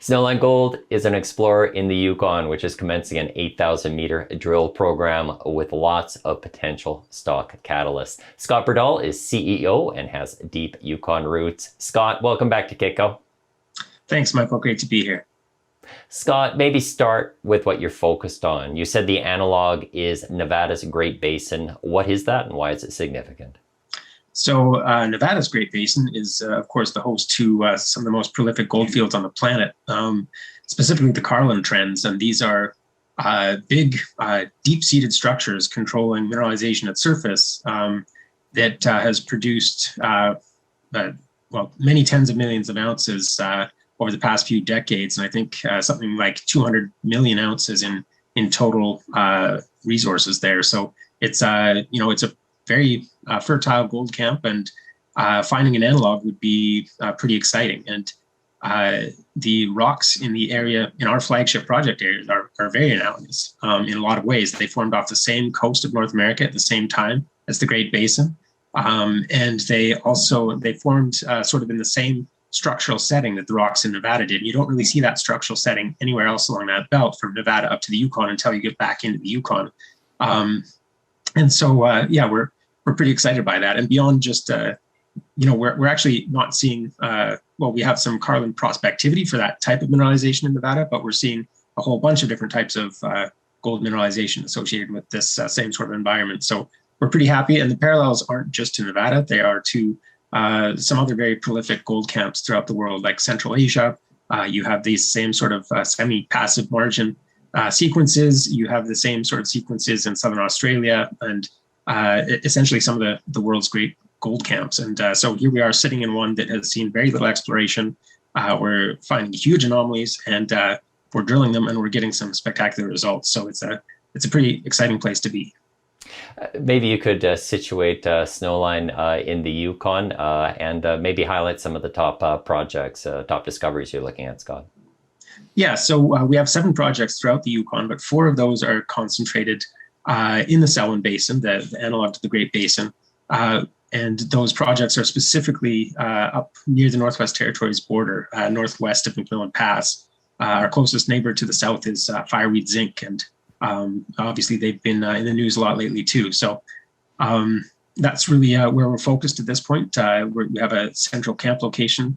Snowline Gold is an explorer in the Yukon, which is commencing an 8,000-meter drill program with lots of potential stock catalysts. Scott Berdahl is CEO and has deep Yukon roots. Scott, welcome back to Kitco. Thanks, Michael. Great to be here. Scott, maybe start with what you're focused on. You said the analog is Nevada's Great Basin. What is that and why is it significant? So Nevada's Great Basin is, of course, the host to some of the most prolific gold fields on the planet, specifically the Carlin Trends. And these are big, deep-seated structures controlling mineralization at surface that has produced, many tens of millions of ounces over the past few decades. And I think something like 200 million ounces in total resources there. So it's it's a very fertile gold camp, and finding an analog would be pretty exciting. And the rocks in the area, in our flagship project areas, are very analogous in a lot of ways. They formed off the same coast of North America at the same time as the Great Basin. And they formed sort of in the same structural setting that the rocks in Nevada did. You don't really see that structural setting anywhere else along that belt from Nevada up to the Yukon until you get back into the Yukon. And so, we're pretty excited by that. And beyond just, we're actually not seeing, we have some Carlin prospectivity for that type of mineralization in Nevada, but we're seeing a whole bunch of different types of gold mineralization associated with this same sort of environment. So we're pretty happy. And the parallels aren't just to Nevada. They are to some other very prolific gold camps throughout the world, like Central Asia. You have these same sort of semi-passive margin sequences. You have the same sort of sequences in Southern Australia and essentially some of the world's great gold camps. And so here we are sitting in one that has seen very little exploration. We're finding huge anomalies and we're drilling them and we're getting some spectacular results. So it's a pretty exciting place to be. Maybe you could situate Snowline in the Yukon and maybe highlight some of the top projects, top discoveries you're looking at, Scott. Yeah, so we have 7 projects throughout the Yukon, but 4 of those are concentrated in the Selwyn Basin, the analog to the Great Basin. And those projects are specifically up near the Northwest Territories border, northwest of McMillan Pass. Our closest neighbor to the south is Fireweed Zinc, and obviously they've been in the news a lot lately too. So that's really where we're focused at this point. We have a central camp location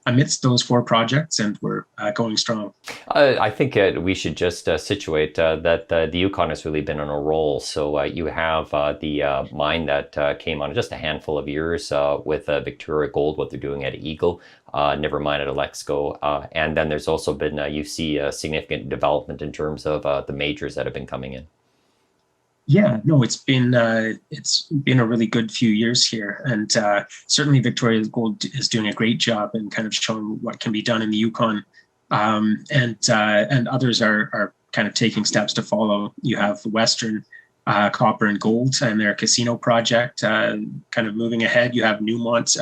amidst those 4 projects, and we're going strong. I think we should just situate that the Yukon has really been on a roll. So you have the mine that came on just a handful of years with Victoria Gold, what they're doing at Eagle, never mind at Alexco. And then there's also been, you see significant development in terms of the majors that have been coming in. Yeah, no, it's been a really good few years here, and certainly Victoria Gold is doing a great job in kind of showing what can be done in the Yukon, and others are kind of taking steps to follow. You have Western Copper and Gold and their casino project kind of moving ahead. You have Newmont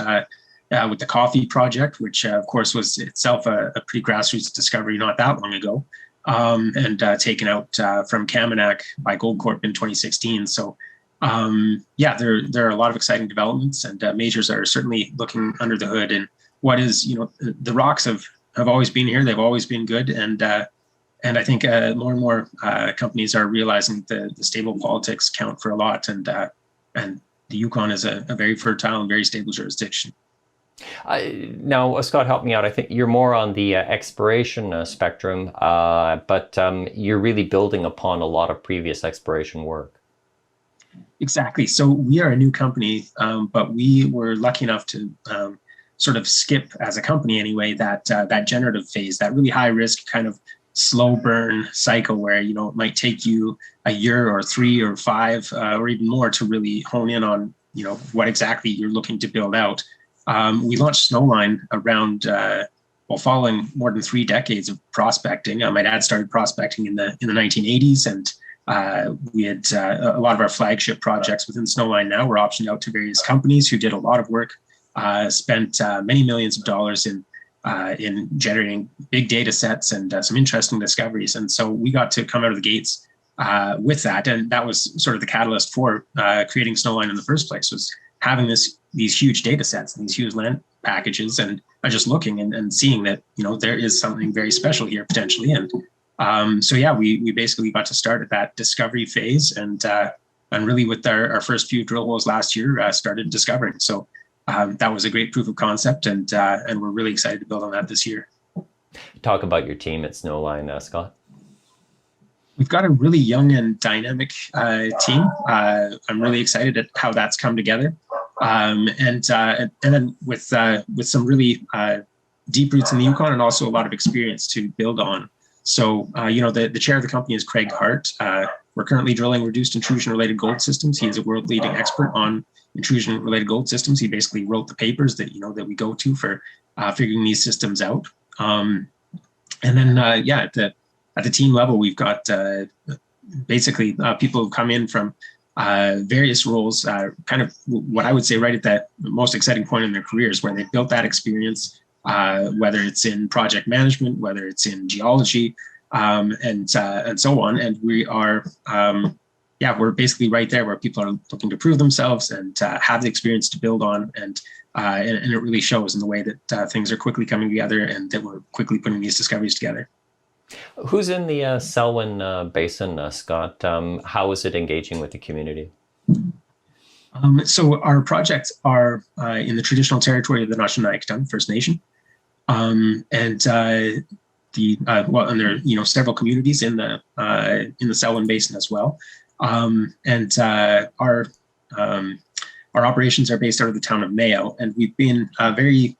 with the coffee project, which of course was itself a pretty grassroots discovery not that long ago. And taken out from Kaminak by Gold Corp in 2016. So, there are a lot of exciting developments, and majors are certainly looking under the hood. And what is, the rocks have always been here. They've always been good, and I think more and more companies are realizing the stable politics count for a lot. And the Yukon is a very fertile and very stable jurisdiction. Now, Scott, help me out. I think you're more on the exploration spectrum, but you're really building upon a lot of previous exploration work. Exactly. So we are a new company, but we were lucky enough to sort of skip, as a company anyway, that generative phase, that really high risk kind of slow burn cycle where, it might take you a year or 3 or 5 or even more to really hone in on, what exactly you're looking to build out. We launched Snowline around, following more than 3 decades of prospecting. My dad started prospecting in the 1980s, and we had a lot of our flagship projects within Snowline now were optioned out to various companies who did a lot of work, spent many millions of dollars in generating big data sets and some interesting discoveries. And so we got to come out of the gates with that, and that was sort of the catalyst for creating Snowline in the first place, was having these huge data sets and these huge land packages, and just looking and seeing that, there is something very special here potentially. And so yeah, we basically got to start at that discovery phase, and really with our first few drill holes last year, started discovering. So that was a great proof of concept, and we're really excited to build on that this year. Talk about your team at Snowline, Scott. We've got a really young and dynamic team. I'm really excited at how that's come together, and then with some really deep roots in the Yukon, and also a lot of experience to build on. So the chair of the company is Craig Hart. We're currently drilling reduced intrusion-related gold systems. He is a world-leading expert on intrusion-related gold systems. He basically wrote the papers that that we go to for figuring these systems out. And then at the team level, we've got basically people who come in from various roles, kind of what I would say right at that most exciting point in their careers, where they've built that experience, whether it's in project management, whether it's in geology, and so on. And we are, we're basically right there where people are looking to prove themselves and have the experience to build on. And it really shows in the way that things are quickly coming together, and that we're quickly putting these discoveries together. Who's in the Selwyn Basin, Scott? How is it engaging with the community? So our projects are in the traditional territory of the Anishinaabe First Nation, and there are several communities in the Selwyn Basin as well, and our operations are based out of the town of Mayo, and we've been very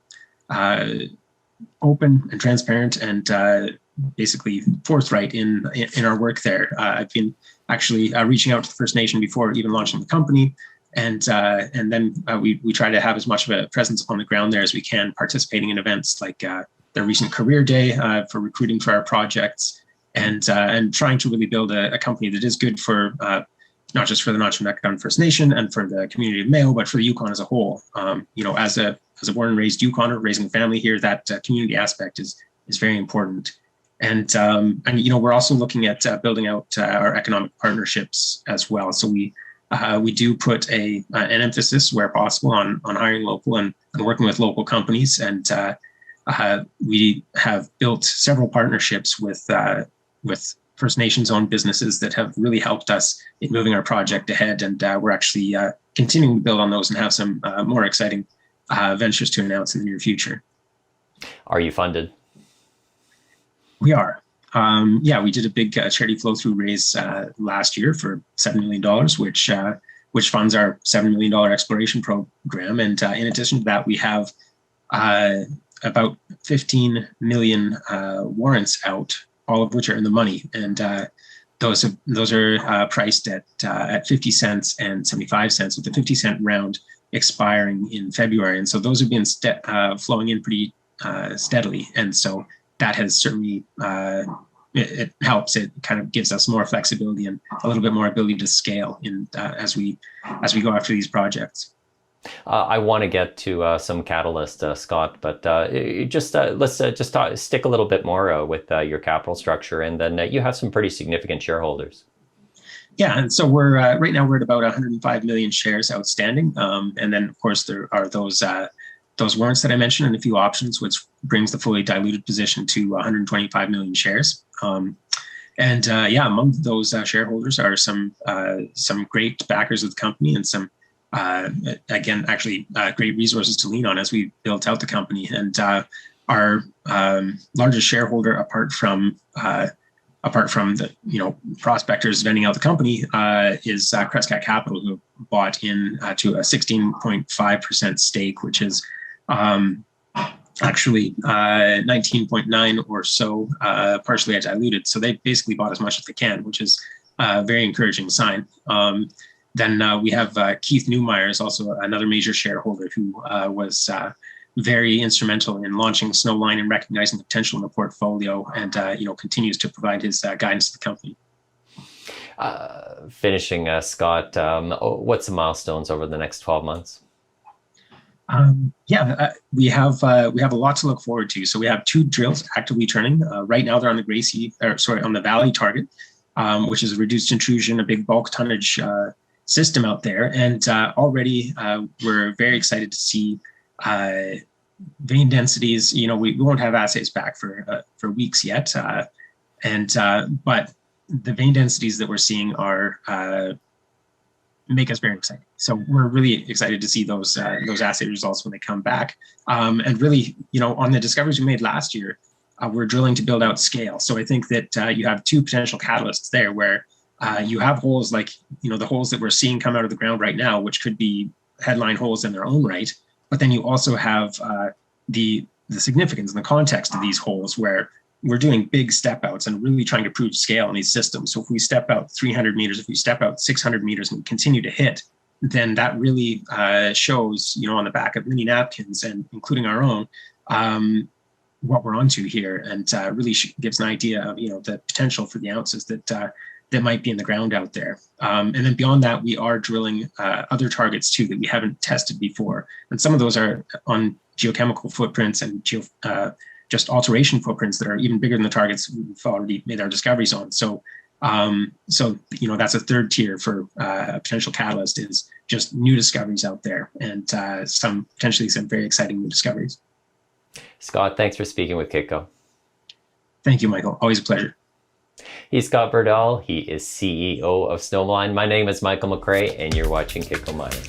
open and transparent and basically forthright in our work there. I've been actually reaching out to the First Nation before even launching the company, and then we try to have as much of a presence on the ground there as we can, participating in events like the recent Career Day for recruiting for our projects, and trying to really build a company that is good for not just for the Anishinaabe First Nation and for the community of Mayo, but for the Yukon as a whole. As a born and raised Yukoner, raising a family here, that community aspect is very important. And we're also looking at building out our economic partnerships as well. So we do put an emphasis where possible on hiring local and working with local companies. And we have built several partnerships with First Nations owned businesses that have really helped us in moving our project ahead. And we're actually continuing to build on those and have some more exciting ventures to announce in the near future. Are you funded? We are. We did a big charity flow-through raise last year for $7 million, which funds our $7 million exploration program. And in addition to that, we have about 15 million warrants out, all of which are in the money. And those are priced at 50 cents and 75 cents, with the 50-cent round expiring in February. And so those have been flowing in pretty steadily. And so that has certainly, it helps. It kind of gives us more flexibility and a little bit more ability to scale as we go after these projects. I want to get to some catalyst, Scott, but let's stick a little bit more with your capital structure, and then you have some pretty significant shareholders. Yeah, and so we're right now we're at about 105 million shares outstanding, and then of course there are those warrants that I mentioned and a few options, which brings the fully diluted position to 125 million shares. Among those shareholders are some great backers of the company, and some great resources to lean on as we built out the company. And our largest shareholder, apart from the prospectors vending out the company, is Crescat Capital, who bought in to a 16.5% stake, which is actually 19.9 or so partially diluted. So they basically bought as much as they can, which is a very encouraging sign. Then we have Keith Neumeier, is also another major shareholder who was very instrumental in launching Snowline and recognizing the potential in the portfolio, and continues to provide his guidance to the company. Finishing, Scott, what's the milestones over the next 12 months? We have a lot to look forward to. So we have 2 drills actively turning. Right now they're on on the Valley target, which is a reduced intrusion, a big bulk tonnage system out there. And already we're very excited to see vein densities, we won't have assays back for weeks yet, but the vein densities that we're seeing are make us very excited. So we're really excited to see those assay results when they come back. And really, on the discoveries we made last year, we're drilling to build out scale. So I think that you have two potential catalysts there, where you have holes like the holes that we're seeing come out of the ground right now, which could be headline holes in their own right. But then you also have the significance and the context of these holes, where we're doing big step outs and really trying to prove scale in these systems. So if we step out 300 meters, if we step out 600 meters and continue to hit, then that really shows, on the back of many napkins, and including our own, what we're onto here, and really gives an idea of, the potential for the ounces that might be in the ground out there. And then beyond that, we are drilling other targets too that we haven't tested before. And some of those are on geochemical footprints and just alteration footprints that are even bigger than the targets we've already made our discoveries on. So, that's a third tier for a potential catalyst, is just new discoveries out there, and potentially some very exciting new discoveries. Scott, thanks for speaking with Kitco. Thank you, Michael. Always a pleasure. He's Scott Berdahl. He is CEO of Snowline. My name is Michael McRae, and you're watching Kitco Mining.